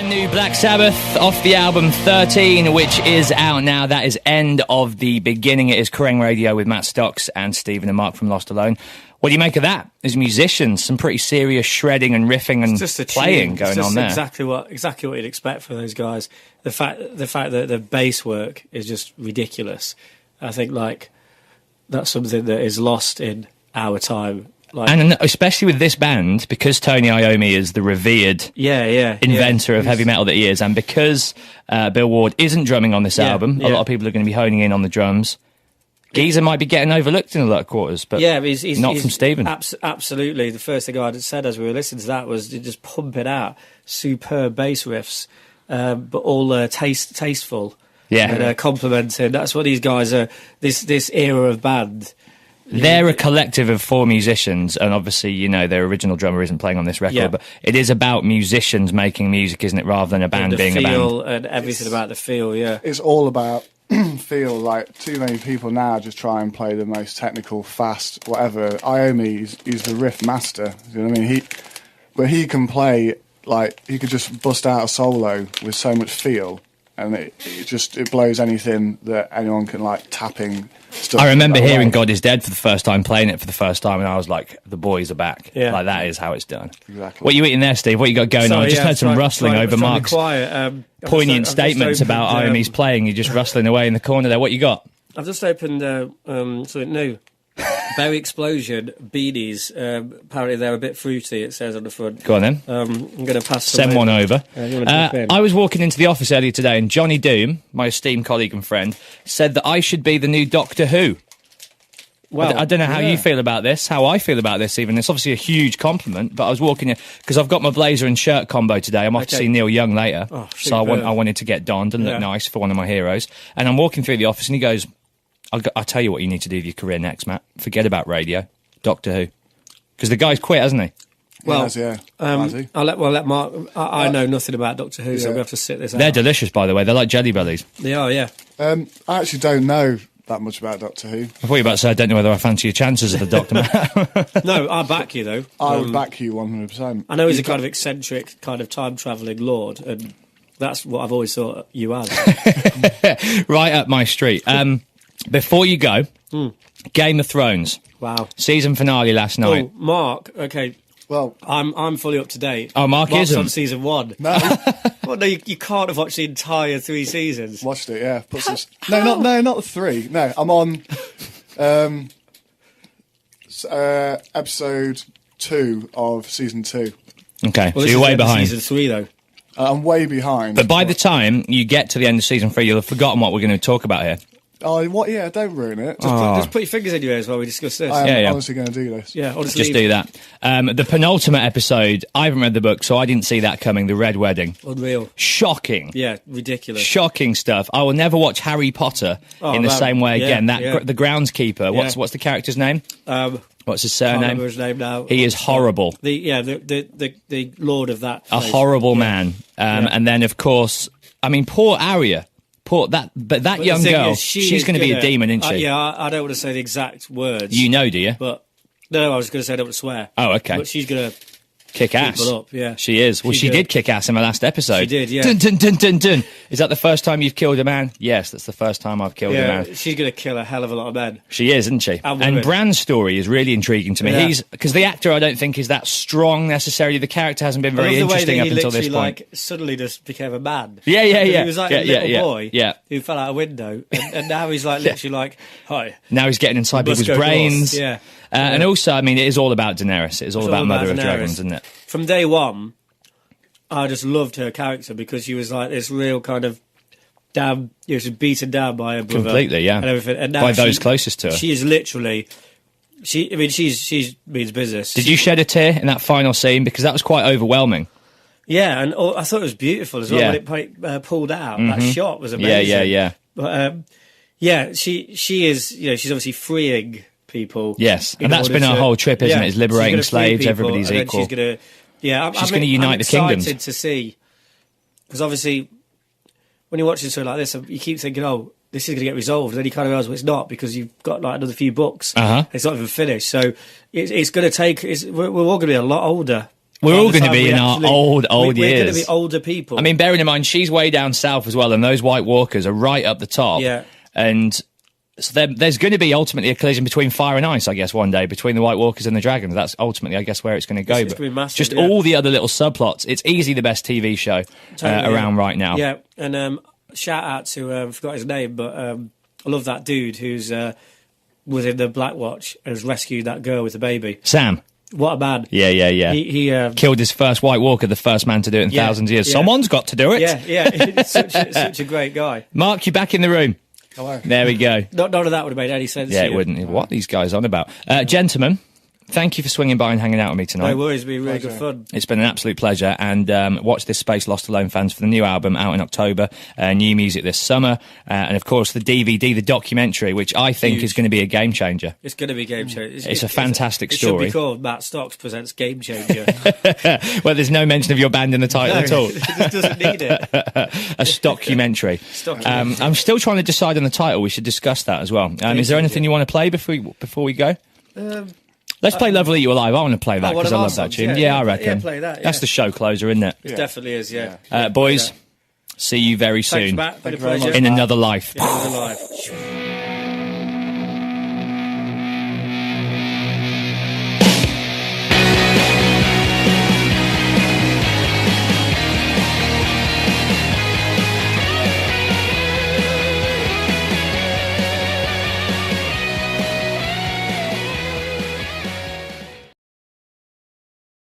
Brand new Black Sabbath off the album 13, which is out now. That is End of the Beginning. It is Kerrang Radio with Matt Stocks and Stephen and Mark from LostAlone. What do you make of that? As musicians, some pretty serious shredding and riffing and playing going on there. Exactly what you'd expect from those guys. The fact that the bass work is just ridiculous. I think that's something that is lost in our time. And especially with this band, because Tony Iommi is the revered inventor of heavy metal that he is, and because Bill Ward isn't drumming on this album, a lot of people are going to be honing in on the drums. Geezer might be getting overlooked in a lot of quarters, but he's not from Stephen. Absolutely. The first thing I had said as we were listening to that was to just pump it out. Superb bass riffs, but all tasteful. Yeah. And complimenting. That's what these guys are, this era of band. They're a collective of 4 musicians, and obviously, their original drummer isn't playing on this record, but it is about musicians making music, isn't it, rather than a band being a band. The feel and everything about the feel, yeah. It's all about feel. Like, too many people now just try and play the most technical, fast, whatever. Iommi, he's the riff master, you know what I mean? He can play, he could just bust out a solo with so much feel, and it blows anything that anyone can, tapping stuff. I remember hearing God Is Dead for the first time, playing it for the first time, and I was like, the boys are back. Yeah. That is how it's done. Exactly. What are you eating there, Steve? What you got going on? I just heard some rustling over Mark's poignant statements about Iommi's playing. You're just rustling away in the corner there. What you got? I've just opened something new. Berry Explosion beanies. Apparently they're a bit fruity, it says on the front. Go on then. I'm going to pass Send one over. I was walking into the office earlier today, and Johnny Doom, my esteemed colleague and friend, said that I should be the new Doctor Who. Well, I don't know how you feel about this, how I feel about this even. It's obviously a huge compliment, but I was walking in, because I've got my blazer and shirt combo today. I'm off to see Neil Young later, so I wanted to get donned and look nice for one of my heroes. And I'm walking through the office, and he goes, I'll tell you what you need to do with your career next, Matt. Forget about radio. Doctor Who. Because the guy's quit, hasn't he? Well, I'll let Mark... I know nothing about Doctor Who, so we have to sit this out. They're delicious, by the way. They're like Jelly Bellies. They are, yeah. I actually don't know that much about Doctor Who. I thought you were about to say, I don't know whether I fancy your chances of the Doctor, Matt. No, I back you, though. I would back you 100%. I know he's a kind of eccentric, kind of time-travelling lord, and that's what I've always thought you as. Right up my street. Before you go, Game of Thrones. Wow. Season finale last night. Oh, Mark, okay. Well, I'm fully up to date. Oh, Mark's on season 1. No. Well, no, you can't have watched the entire 3 seasons. Watched it, yeah. Not 3. No, I'm on episode 2 of season 2. Okay, so you're way behind. Season 3, though. I'm way behind. But by the time you get to the end of season 3, you'll have forgotten what we're going to talk about here. Oh, what? Yeah, don't ruin it. Just put your fingers in your ears while we discuss this. I am honestly going to do this. Yeah, honestly. Just do that. The penultimate episode, I haven't read the book, so I didn't see that coming, The Red Wedding. Unreal. Shocking. Yeah, ridiculous. Shocking stuff. I will never watch Harry Potter in the same way again. The groundskeeper, what's the character's name? What's his surname? I can't remember his name now. He is horrible. The lord of that place. A horrible man. And then, of course, poor Arya. That young girl, she's going to be a demon, isn't she? I don't want to say the exact words. You know, do you? But no, I was going to say I don't want to swear. Oh, okay. But she's going to kick ass. Up, yeah. She is. Well, she did kick ass in my last episode. She did, yeah. Dun, dun, dun, dun, dun. Is that the first time you've killed a man? Yes, that's the first time I've killed a man. She's going to kill a hell of a lot of men. She is, isn't she? And Bran's story is really intriguing to me. Yeah. Because the actor, I don't think, is that strong necessarily. The character hasn't been very interesting up until this point. Suddenly just became a man. Yeah. He was like a little boy Yeah. who fell out a window, and now he's literally hi. Now he's getting inside people's brains. Yeah. And also, it is all about Daenerys. It's all about Mother of Dragons, isn't it? From day one, I just loved her character because she was like this real kind of she was beaten down by her brother. Completely, yeah. And everything. And now by those closest to her. She is literally... She means business. Did you shed a tear in that final scene? Because that was quite overwhelming. Yeah, and I thought it was beautiful as well when it pulled out. That shot was amazing. Yeah. But, she is... she's obviously freeing people. Yes, and that's been our whole trip, isn't it? Is liberating slaves, people, everybody's equal. She's going to unite the kingdoms. I'm excited to see, because obviously when you're watching something like this, you keep thinking, oh, this is going to get resolved, and then you kind of realise, well, it's not, because you've got another few books. It's not even finished, so it's going to take... we're all going to be a lot older We're all going to be in our old we're years. We're going to be older people. I mean, bearing in mind, she's way down south as well, and those White Walkers are right up the top. Yeah. And so there's going to be ultimately a collision between fire and ice, I guess, one day, between the White Walkers and the Dragons. That's ultimately, I guess, where it's going to go. It's going to be massive, just all the other little subplots. It's easily the best TV show around right now. Yeah, and shout out to, I forgot his name, but I love that dude who's was in the Black Watch and has rescued that girl with the baby. Sam. What a man. Yeah. He killed his first White Walker, the first man to do it in thousands of years. Someone's got to do it. Yeah. such a great guy. Mark, you're back in the room. Hello. There we go. None of that would have made any sense. Yeah, it wouldn't. What are these guys on about? Gentlemen, thank you for swinging by and hanging out with me tonight. No worries, it's been really good fun. It's been an absolute pleasure. And watch this space, Lost Alone fans, for the new album out in October, new music this summer, and of course the DVD, the documentary, which I think is going to be a game changer. It's going to be a game changer. It's a fantastic story. It should be called Matt Stocks Presents Game Changer. Well, there's no mention of your band in the title at all. It just doesn't need it. A stockumentary. I'm still trying to decide on the title. We should discuss that as well. Is there anything you want to play before we go? Let's play Love Will Eat You Alive. I want to play that because I love that tune. Yeah, I reckon. Yeah, play that. Yeah. That's the show closer, isn't it? It definitely is, yeah. Boys, see you very soon. Thanks, Matt. Been a pleasure. In another life. In another life.